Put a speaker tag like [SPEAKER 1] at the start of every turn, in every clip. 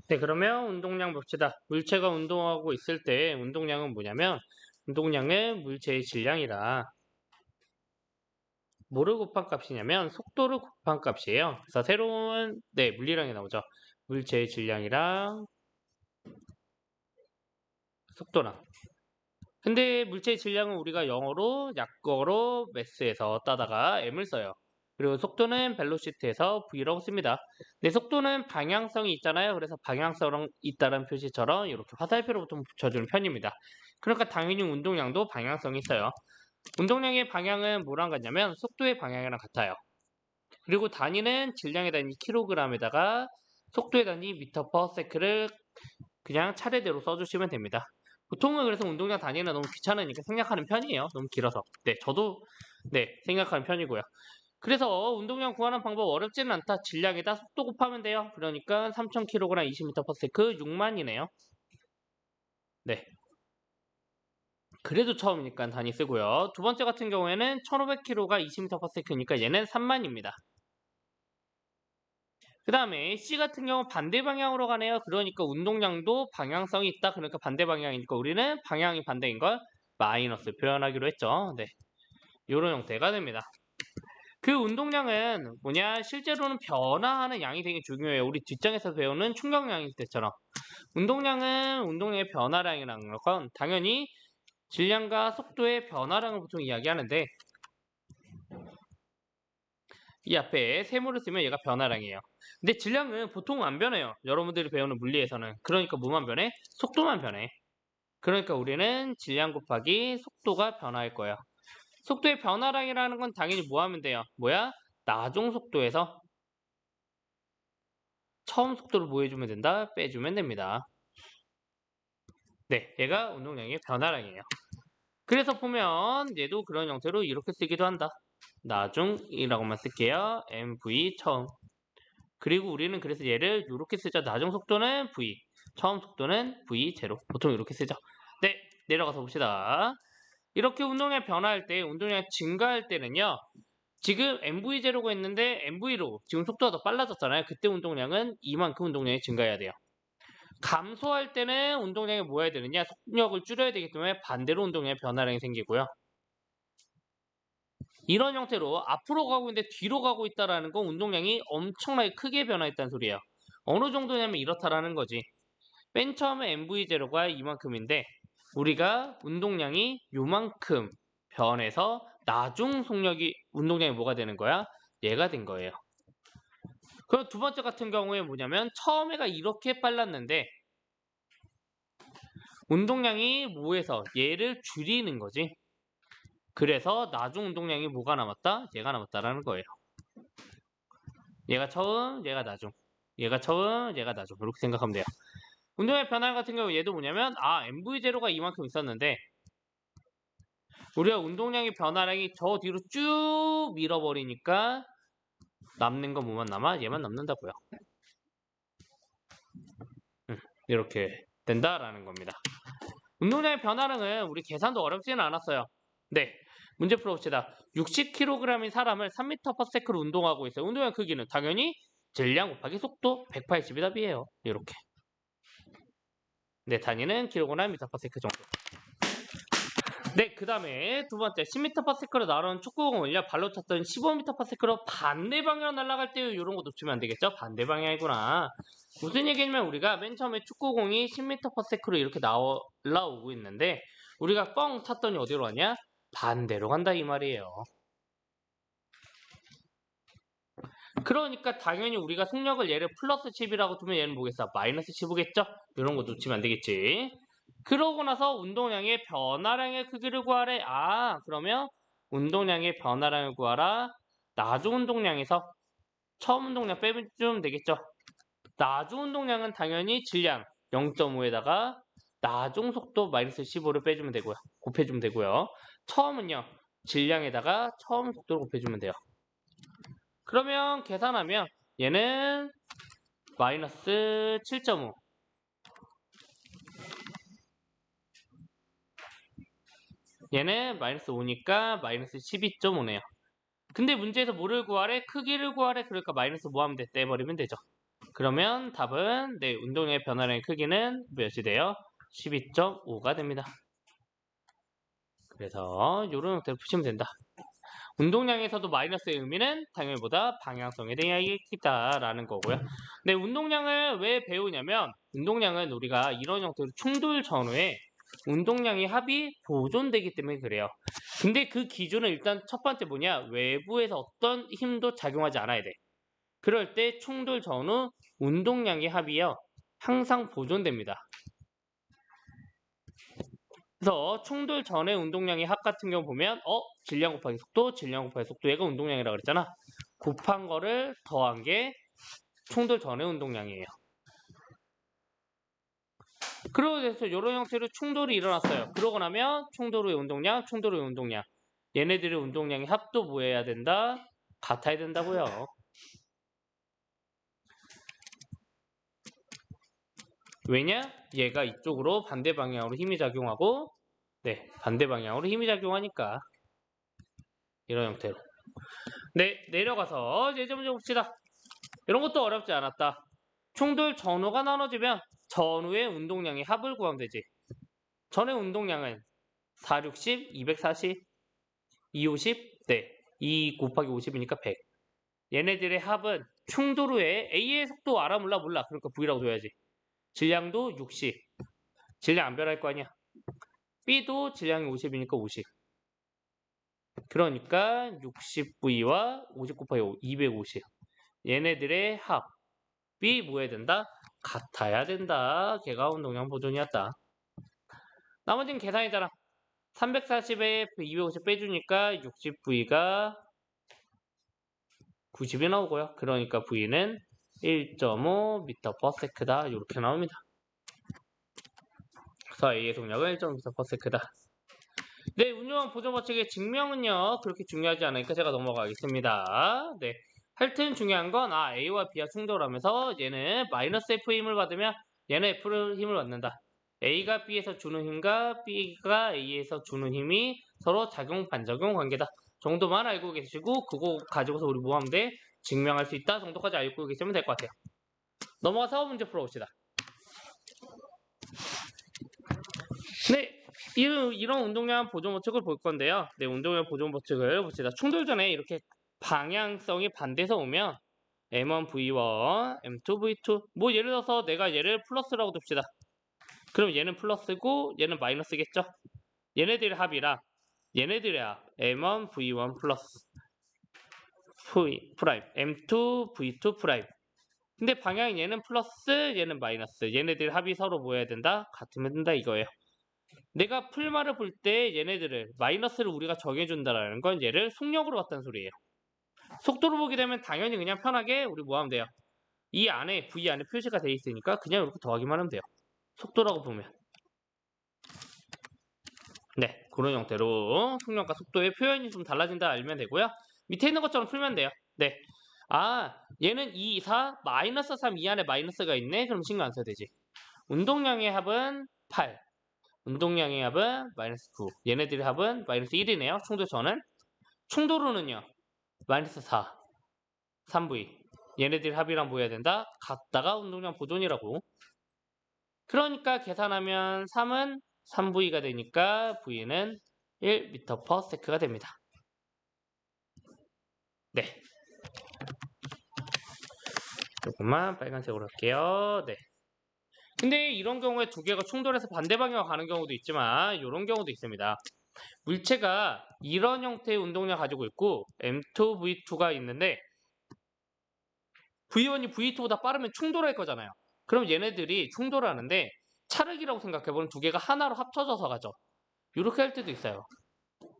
[SPEAKER 1] 네, 그러면 운동량 봅시다. 물체가 운동하고 있을 때 운동량은 뭐냐면 운동량은 물체의 질량이라 뭐를 곱한 값이냐면 속도를 곱한 값이에요. 그래서 새로운 물리량이 나오죠. 물체의 질량이랑 속도랑. 근데 물체의 질량은 우리가 영어로 약어로 매스에서 따다가 m을 써요. 그리고 속도는 벨로시티에서 v라고 씁니다. 근데 속도는 방향성이 있잖아요. 그래서 방향성 있다는 표시처럼 이렇게 화살표를 보통 붙여주는 편입니다. 그러니까 당연히 운동량도 방향성이 있어요. 운동량의 방향은 뭐랑 같냐면 속도의 방향이랑 같아요. 그리고 단위는 질량의 단위 kg에다가 속도의 단위 미터 퍼 세크를 그냥 차례대로 써주시면 됩니다. 보통은 그래서 운동량 단위는 너무 귀찮으니까 생략하는 편이에요. 너무 길어서. 네, 저도 생략하는 편이고요. 그래서 운동량 구하는 방법 어렵지는 않다. 질량에다 속도 곱하면 돼요. 그러니까 3000kg 20m/s 6만이네요. 네. 그래도 처음이니까 단위 쓰고요. 두 번째 같은 경우에는 1500kg가 20m/s니까 얘는 3만입니다. 그 다음에 C 같은 경우 반대 방향으로 가네요. 그러니까 운동량도 방향성이 있다. 그러니까 반대 방향이니까 우리는 방향이 반대인 걸 마이너스 표현하기로 했죠. 네, 이런 형태가 됩니다. 그 운동량은 뭐냐? 실제로는 변화하는 양이 되게 중요해요. 우리 뒷장에서 배우는 충격량일 때처럼. 운동량은 운동량의 변화량이라는 건 당연히 질량과 속도의 변화량을 보통 이야기하는데 이 앞에 세모를 쓰면 얘가 변화량이에요. 근데 질량은 보통 안 변해요. 여러분들이 배우는 물리에서는. 그러니까 뭐만 변해? 속도만 변해. 그러니까 우리는 질량 곱하기 속도가 변화할 거예요. 속도의 변화량이라는 건 당연히 뭐 하면 돼요? 뭐야? 나중 속도에서 처음 속도를 뭐 해주면 된다? 빼주면 됩니다. 네, 얘가 운동량의 변화량이에요. 그래서 보면 얘도 그런 형태로 이렇게 쓰기도 한다. 나중이라고만 쓸게요. mv 처음. 그리고 우리는 그래서 얘를 이렇게 쓰죠. 나중 속도는 v, 처음 속도는 v0. 보통 이렇게 쓰죠. 네, 내려가서 봅시다. 이렇게 운동량 변화할 때, 운동량 증가할 때는요. 지금 mv0가 있는데 mv로 지금 속도가 더 빨라졌잖아요. 그때 운동량은 이만큼 운동량이 증가해야 돼요. 감소할 때는 운동량이 뭐 해야 되느냐? 속력을 줄여야 되기 때문에 반대로 운동량의 변화량이 생기고요. 이런 형태로 앞으로 가고 있는데 뒤로 가고 있다는 건 운동량이 엄청나게 크게 변화했다는 소리예요. 어느 정도냐면 이렇다라는 거지. 맨 처음에 MV0가 이만큼인데 우리가 운동량이 요만큼 변해서 나중 속력이 운동량이 뭐가 되는 거야? 얘가 된 거예요. 그럼 두 번째 같은 경우에 뭐냐면 처음에가 이렇게 빨랐는데 운동량이 뭐해서 얘를 줄이는 거지. 그래서 나중 운동량이 뭐가 남았다? 얘가 남았다라는 거예요. 얘가 처음, 얘가 나중. 얘가 처음, 얘가 나중. 이렇게 생각하면 돼요. 운동의 변화 같은 경우 얘도 뭐냐면 MV0가 이만큼 있었는데 우리가 운동량의 변화량이 저 뒤로 쭉 밀어버리니까 남는 건 뭐만 남아? 얘만 남는다고요. 이렇게 된다라는 겁니다. 운동량의 변화량은 우리 계산도 어렵지는 않았어요. 네, 문제 풀어봅시다. 60kg인 사람을 3m/s로 운동하고 있어요. 운동량 크기는 당연히 질량 곱하기 속도 180이 답이에요. 이렇게. 네, 단위는 kg m/s 정도. 네, 그 다음에 두 번째 10m/s로 날아온 축구공을요 발로 찼던 15m/s로 반대 방향으로 날아갈 때 이런 거 놓치면 안 되겠죠? 반대 방향이구나. 무슨 얘기냐면 우리가 맨 처음에 축구공이 10m/s로 이렇게 날아오고 있는데 우리가 뻥 찼더니 어디로 가냐? 반대로 간다 이 말이에요. 그러니까 당연히 우리가 속력을 얘를 플러스 10이라고 두면 얘는 뭐겠어? 마이너스 15겠죠? 이런 거 놓치면 안 되겠지. 그러고 나서 운동량의 변화량의 크기를 구하래. 그러면 운동량의 변화량을 구하라. 나중 운동량에서 처음 운동량 빼주면 되겠죠. 나중 운동량은 당연히 질량 0.5에다가 나중 속도 마이너스 15를 빼주면 되고요. 곱해주면 되고요. 처음은요. 질량에다가 처음 속도를 곱해주면 돼요. 그러면 계산하면 얘는 마이너스 7.5 얘는 마이너스 5니까 마이너스 12.5네요. 근데 문제에서 뭐를 구하래? 크기를 구하래. 그러니까 마이너스 뭐 하면 돼? 떼버리면 되죠. 그러면 답은 네, 운동량의 변화량의 크기는 몇이 돼요? 12.5가 됩니다. 그래서 이런 형태로 푸시면 된다. 운동량에서도 마이너스의 의미는 당연히 보다 방향성에 대한 얘기다라는 거고요. 근데 운동량을 왜 배우냐면 운동량은 우리가 이런 형태로 충돌 전후에 운동량의 합이 보존되기 때문에 그래요. 근데 그 기준은 일단 첫 번째 뭐냐? 외부에서 어떤 힘도 작용하지 않아야 돼. 그럴 때 충돌 전후 운동량의 합이요. 항상 보존됩니다. 그래서 충돌 전의 운동량의 합 같은 경우 보면 질량 곱하기 속도, 질량 곱하기 속도 얘가 운동량이라고 그랬잖아. 곱한 거를 더한 게 충돌 전의 운동량이에요. 그러고 해서 이런 형태로 충돌이 일어났어요. 그러고 나면 충돌 후의 운동량, 충돌 후의 운동량. 얘네들의 운동량의 합도 뭐 해야 된다? 같아야 된다고요. 왜냐? 얘가 이쪽으로 반대 방향으로 힘이 작용하고 네, 반대 방향으로 힘이 작용하니까 이런 형태로. 네, 내려가서 이제 좀 봅시다. 이런 것도 어렵지 않았다. 충돌 전후가 나눠지면 전후의 운동량의 합을 구하면 되지. 전의 운동량은 460, 240, 250, 네. 2 곱하기 50이니까 100. 얘네들의 합은 충돌 후에 A의 속도 알아 몰라? 그러니까 V라고 줘야지. 질량도 60. 질량 안 변할 거 아니야. B도 질량이 50이니까 50. 그러니까 60V와 50 곱하기 5, 250. 얘네들의 합이 뭐 해야 된다? 같아야 된다. 걔가 운동량 보존이었다. 나머지는 계산이잖아. 340에 250 빼주니까 60V가 90이 나오고요. 그러니까 V는 1.5m/s다. 이렇게 나옵니다. 그래서 A의 속력은 1.5m/s다. 네, 운용 보존 법칙의 증명은요. 그렇게 중요하지 않으니까 제가 넘어가겠습니다. 네. 하여튼 중요한 건 A와 B가 충돌하면서 얘는 마이너스 F 힘을 받으면 얘는 F 힘을 받는다. A가 B에서 주는 힘과 B가 A에서 주는 힘이 서로 작용 반작용 관계다. 정도만 알고 계시고 그거 가지고서 우리 뭐 하면 돼? 증명할 수 있다 정도까지 알고 계시면 될 것 같아요. 넘어가서 문제 풀어봅시다. 네, 이런 운동량 보존 법칙을 볼 건데요. 네, 운동량 보존 법칙을 봅시다. 충돌 전에 이렇게 방향성이 반대서 오면 M1V1, M2V2 뭐 예를 들어서 내가 얘를 플러스라고 둡시다. 그럼 얘는 플러스고 얘는 마이너스겠죠? 얘네들의 합이라 얘네들의 합 M1V1 플러스 V 프라임 M2V2 프라임. 근데 방향이 얘는 플러스 얘는 마이너스. 얘네들 합이 서로 뭐 해야 된다? 같으면 된다 이거예요. 내가 풀말을 볼 때 얘네들을 마이너스를 우리가 정해준다라는 건 얘를 속력으로 봤다는 소리예요. 속도로 보게 되면 당연히 그냥 편하게 우리 뭐 하면 돼요? 이 안에 V 안에 표시가 돼 있으니까 그냥 이렇게 더하기만 하면 돼요. 속도라고 보면. 네, 그런 형태로 속력과 속도의 표현이 좀 달라진다 알면 되고요. 밑에 있는 것처럼 풀면 돼요. 네. 얘는 2, 4, 마이너스 3, 이 안에 마이너스가 있네? 그럼 신경 안 써도 되지. 운동량의 합은 8. 운동량의 합은 마이너스 9. 얘네들의 합은 마이너스 1이네요. 충돌 전은. 충돌로는요. 마이너스 4. 3V. 얘네들 합이랑 뭐 해야 된다? 같다가 운동량 보존이라고. 그러니까 계산하면 3은 3V가 되니까 V는 1m/s가 됩니다. 네. 조금만 빨간색으로 할게요. 네. 근데 이런 경우에 두 개가 충돌해서 반대 방향으로 가는 경우도 있지만 이런 경우도 있습니다. 물체가 이런 형태의 운동량 가지고 있고 M2, V2가 있는데 V1이 V2보다 빠르면 충돌할 거잖아요. 그럼 얘네들이 충돌하는데 차력이라고 생각해보면 두 개가 하나로 합쳐져서 가죠. 이렇게 할 때도 있어요.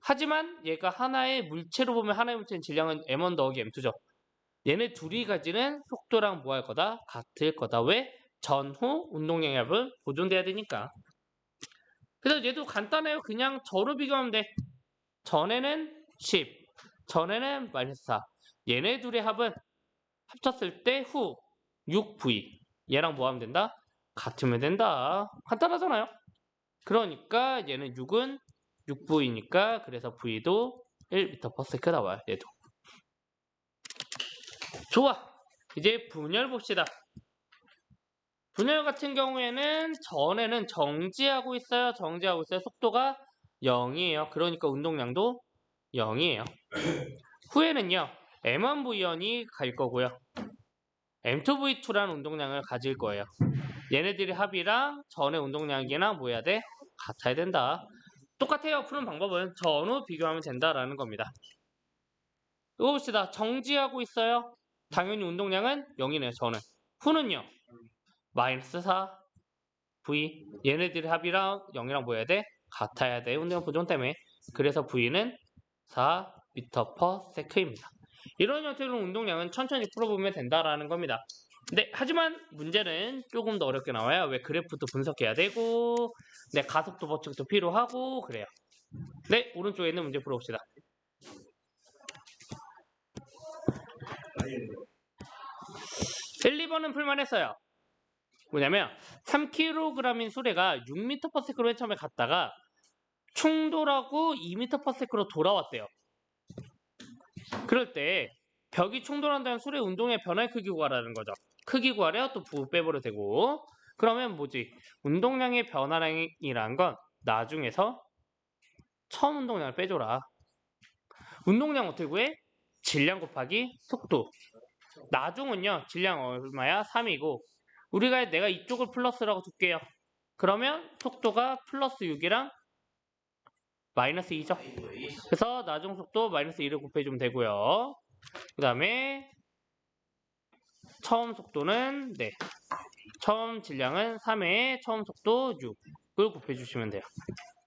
[SPEAKER 1] 하지만 얘가 하나의 물체로 보면 하나의 물체는 질량은 M1 더하기 M2죠. 얘네 둘이 가지는 속도랑 뭐 할 거다? 같을 거다. 왜? 전후 운동량의 합은 보존돼야 되니까. 그래서 얘도 간단해요. 그냥 저로 비교하면 돼. 전에는 10, 전에는 마이너스 4. 얘네 둘의 합은 합쳤을 때 후 6V. 얘랑 뭐 하면 된다? 같으면 된다. 간단하잖아요. 그러니까 얘는 6은 6V니까 그래서 V도 1m/s 나와요. 얘도. 좋아. 이제 분열 봅시다. 분열 같은 경우에는 전에는 정지하고 있어요. 정지하고 있어요. 속도가 0이에요. 그러니까 운동량도 0이에요. 후에는요. M1V1이 갈 거고요. M2V2라는 운동량을 가질 거예요. 얘네들이 합이랑 전의 운동량이랑 뭐 해야 돼? 같아야 된다. 똑같아요. 푸는 방법은 전후 비교하면 된다라는 겁니다. 이거 봅시다. 정지하고 있어요. 당연히 운동량은 0이네요. 전은. 후는요. 마이너스 4 V. 얘네들의 합이랑 0이랑 뭐 해야 돼? 같아야 돼. 운동량 보존 때문에. 그래서 V는 4m/s입니다. 이런 형태로 운동량은 천천히 풀어보면 된다라는 겁니다. 네, 하지만 문제는 조금 더 어렵게 나와요. 왜 그래프도 분석해야 되고, 네, 가속도 법칙도 필요하고 그래요. 네, 오른쪽에 있는 문제 풀어봅시다. 1, 2번은 풀만했어요. 뭐냐면 3kg인 수레가 6m/s로 맨 처음에 갔다가 충돌하고 2m/s로 돌아왔대요. 그럴 때 벽이 충돌한다는 수레 운동의 변화의 크기 구하라는 거죠. 크기 구하려 또 부 빼버려 되고, 그러면 뭐지? 운동량의 변화량이란 건 나중에서 처음 운동량을 빼줘라. 운동량 어떻게 구해? 질량 곱하기 속도. 나중은요, 질량 얼마야? 3이고, 내가 이쪽을 플러스라고 둘게요. 그러면 속도가 플러스 6이랑 마이너스 2죠. 그래서 나중 속도 마이너스 2를 곱해주면 되고요. 그 다음에 처음 속도는 처음 질량은 3에 처음 속도 6을 곱해주시면 돼요.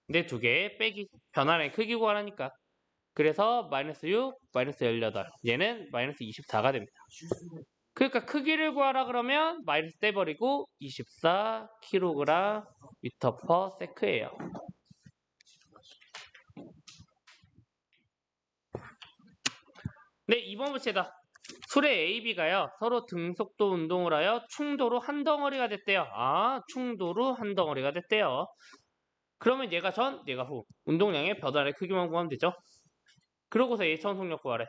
[SPEAKER 1] 근데 두 개 빼기 변화량의 크기 구하라니까. 그래서 마이너스 6, 마이너스 18. 얘는 마이너스 24가 됩니다. 그러니까 크기를 구하라 그러면 마이너스 떼버리고 24kg m/s예요. 네, 2번 문제다. 수레 A, B가요 서로 등속도 운동을 하여 충돌 후 한 덩어리가 됐대요. 충돌 후 한 덩어리가 됐대요. 그러면 얘가 전, 얘가 후. 운동량의 변화의 크기만 구하면 되죠. 그러고서 A 천속력 구하래.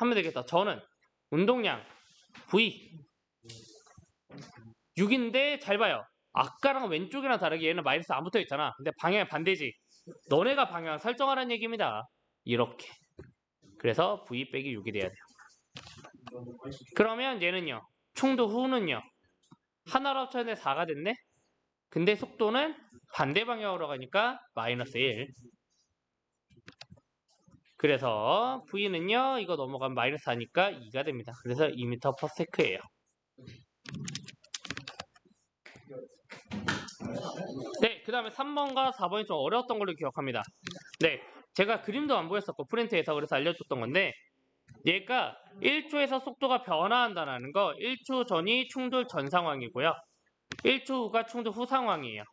[SPEAKER 1] 하면 되겠다. 저는 운동량 V 6인데 잘 봐요. 아까랑 왼쪽이랑 다르게 얘는 마이너스 안 붙어 있잖아. 근데 방향이 반대지. 너네가 방향 설정하라는 얘기입니다. 이렇게. 그래서 V 빼기 6이 돼야 돼요. 그러면 얘는요. 충돌 후는요. 하나로 합쳤는데 4가 됐네? 근데 속도는 반대 방향으로 가니까 마이너스 1. 그래서 V는요. 이거 넘어가면 마이너스 4니까 2가 됩니다. 그래서 2m/s예요. 네, 그 다음에 3번과 4번이 좀 어려웠던 걸로 기억합니다. 네, 제가 그림도 안 보였었고 프린트에서 그래서 알려줬던 건데 얘가 1초에서 속도가 변화한다는 거 1초 전이 충돌 전 상황이고요. 1초 후가 충돌 후 상황이에요.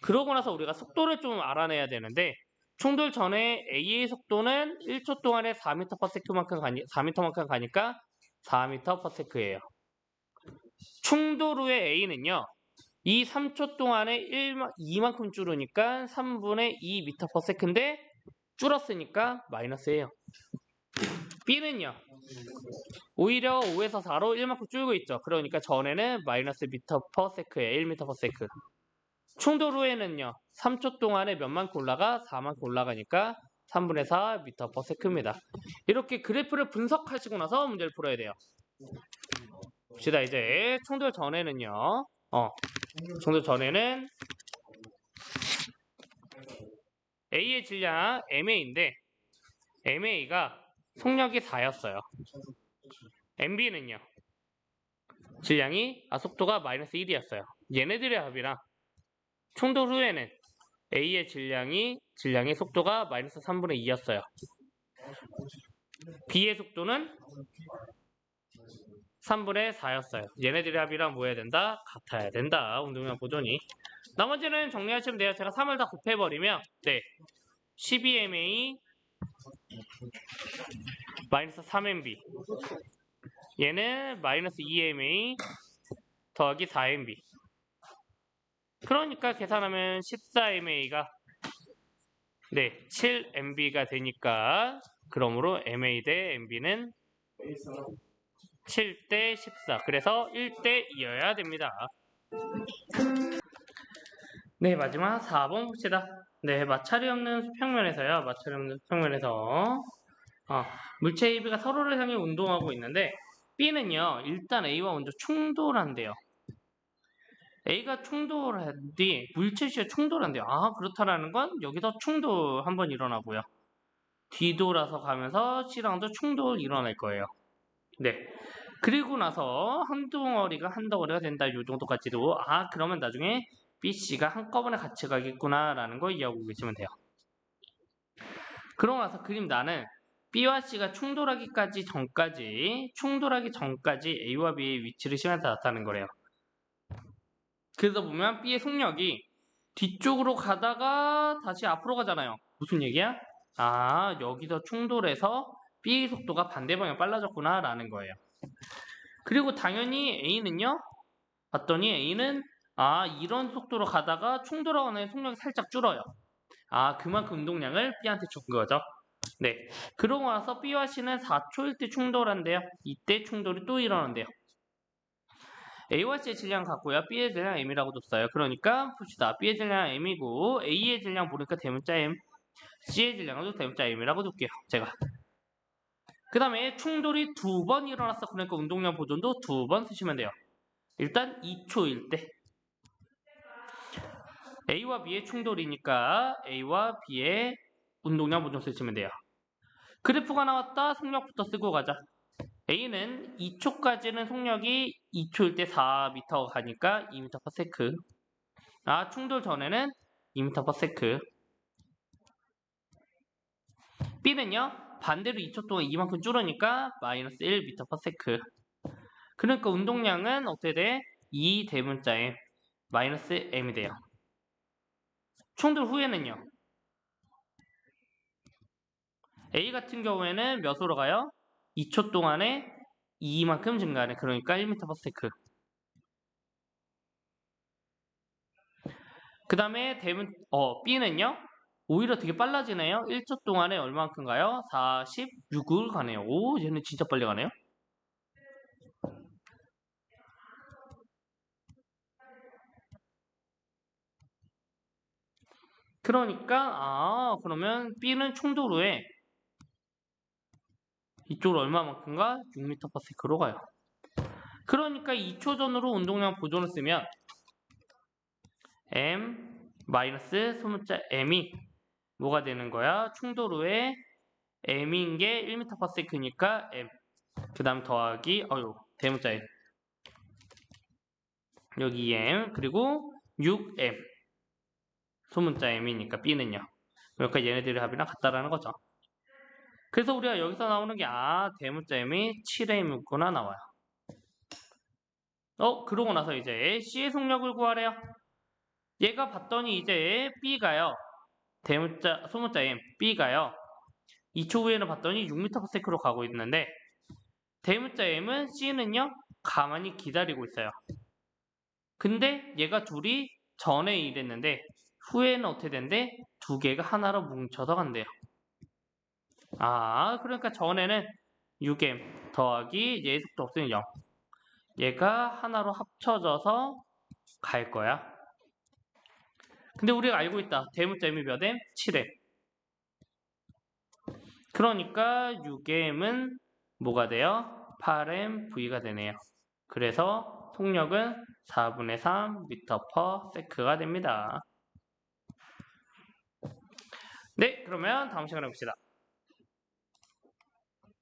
[SPEAKER 1] 그러고 나서 우리가 속도를 좀 알아내야 되는데 충돌 전에 A의 속도는 1초 동안에 4m만큼 가니까 4m/s예요. 충돌 후에 A는요. 이 3초 동안에 2만큼 줄으니까 3분의 2m/s인데 줄었으니까 마이너스예요. B는요. 오히려 5에서 4로 1만큼 줄고 있죠. 그러니까 전에는 마이너스 m/s예요. 1m/s. 충돌 후에는요. 3초 동안에 몇만큼 올라가? 4만큼 올라가니까 3분의 4 m/s입니다. 이렇게 그래프를 분석하시고 나서 문제를 풀어야 돼요. 봅시다. 이제 충돌 전에는요. 충돌 전에는 A의 질량 MA인데 MA가 속력이 4였어요. MB는요. 속도가 마이너스 1이었어요. 얘네들의 합이랑 충돌 후에는 A의 질량의 속도가 마이너스 3분의 2였어요. B의 속도는 3분의 4였어요. 얘네들의 합이랑 뭐 해야 된다? 같아야 된다. 운동량 보존이. 나머지는 정리하시면 돼요. 제가 3을 다 곱해버리면 12MA 마이너스 3MB 얘는 마이너스 2MA 더하기 4MB 그러니까 계산하면 14MA가 7MB가 되니까 그러므로 MA 대 MB는 7대 14 그래서 1대 2여야 됩니다. 네, 마지막 4번 봅시다. 네, 마찰이 없는 수평면에서요. 마찰이 없는 수평면에서 물체 AB가 서로를 향해 운동하고 있는데 B는요, 일단 A와 먼저 충돌한대요. A가 충돌한 뒤 물체 C와 충돌한대요. 그렇다라는 건 여기서 충돌 한번 일어나고요. 뒤돌아서 가면서 C랑도 충돌 일어날 거예요. 네. 그리고 나서 한 덩어리가 한 덩어리가 된다. 이 정도까지도 그러면 나중에 B, C가 한꺼번에 같이 가겠구나라는 걸 이해하고 계시면 돼요. 그러고 나서 그림 나는 B와 C가 충돌하기 전까지 A와 B의 위치를 시간에서 나타내는 거래요. 그래서 보면 B의 속력이 뒤쪽으로 가다가 다시 앞으로 가잖아요. 무슨 얘기야? 여기서 충돌해서 B의 속도가 반대 방향 빨라졌구나 라는 거예요. 그리고 당연히 A는요. 봤더니 A는 이런 속도로 가다가 충돌하는 속력이 살짝 줄어요. 그만큼 운동량을 B한테 준 거죠. 네. 그러고 나서 B와 C는 4초일 때 충돌한대요. 이때 충돌이 또 일어난대요. A와 C의 질량 같고요. B의 질량 M이라고 줬어요. 그러니까 봅시다. B의 질량 M이고 A의 질량 보니까 대문자 M, C의 질량도 대문자 M이라고 줄게요. 제가. 그 다음에 충돌이 2번 일어났어. 그러니까 운동량 보존도 2번 쓰시면 돼요. 일단 2초일 때 A와 B의 충돌이니까 A와 B의 운동량 보존 쓰시면 돼요. 그래프가 나왔다. 속력부터 쓰고 가자. A는 2초까지는 속력이 2초일 때 4m 가니까 2m/s. 충돌 전에는 2m/s. B는요. 반대로 2초 동안 이만큼 줄으니까 마이너스 1m/s. 그러니까 운동량은 어떻게 돼? 2 대문자 M 마이너스 M이 돼요. 충돌 후에는요. A 같은 경우에는 몇으로 가요? 2초 동안에 2만큼 증가하네. 그러니까 1m/s. 그 다음에 B는요. 오히려 되게 빨라지네요. 1초 동안에 얼마만큼 가요? 46을 가네요. 얘는 진짜 빨리 가네요. 그러니까 그러면 B는 충돌 후에 이쪽으로 얼마만큼 가? 6m/s로 가요. 그러니까 2초 전으로 운동량 보존을 쓰면 M 마이너스 소문자 M이 뭐가 되는 거야? 충돌 후에 M인 게 1m/s니까 M. 그 다음 더하기 대문자 M. 여기 M 그리고 6M. 소문자 M이니까 B는요. 그러니까 얘네들의 합이랑 같다라는 거죠. 그래서 우리가 여기서 나오는 게 대문자 M이 7M이구나 나와요. 그러고 나서 이제 C의 속력을 구하래요. 얘가 봤더니 이제 B가요. 소문자 M, B가요. 2초 후에는 봤더니 6m/s로 가고 있는데 대문자 M은 C는요. 가만히 기다리고 있어요. 근데 얘가 둘이 전에 이랬는데 후에는 어떻게 된대? 두 개가 하나로 뭉쳐서 간대요. 그러니까 전에는 6M 더하기 얘의 속도 없으면 0. 얘가 하나로 합쳐져서 갈 거야. 근데 우리가 알고 있다. 대문자 M이 몇 M? 7M. 그러니까 6M은 뭐가 돼요? 8MV가 되네요. 그래서 속력은 4분의 3 m/s가 됩니다. 네, 그러면 다음 시간에 봅시다.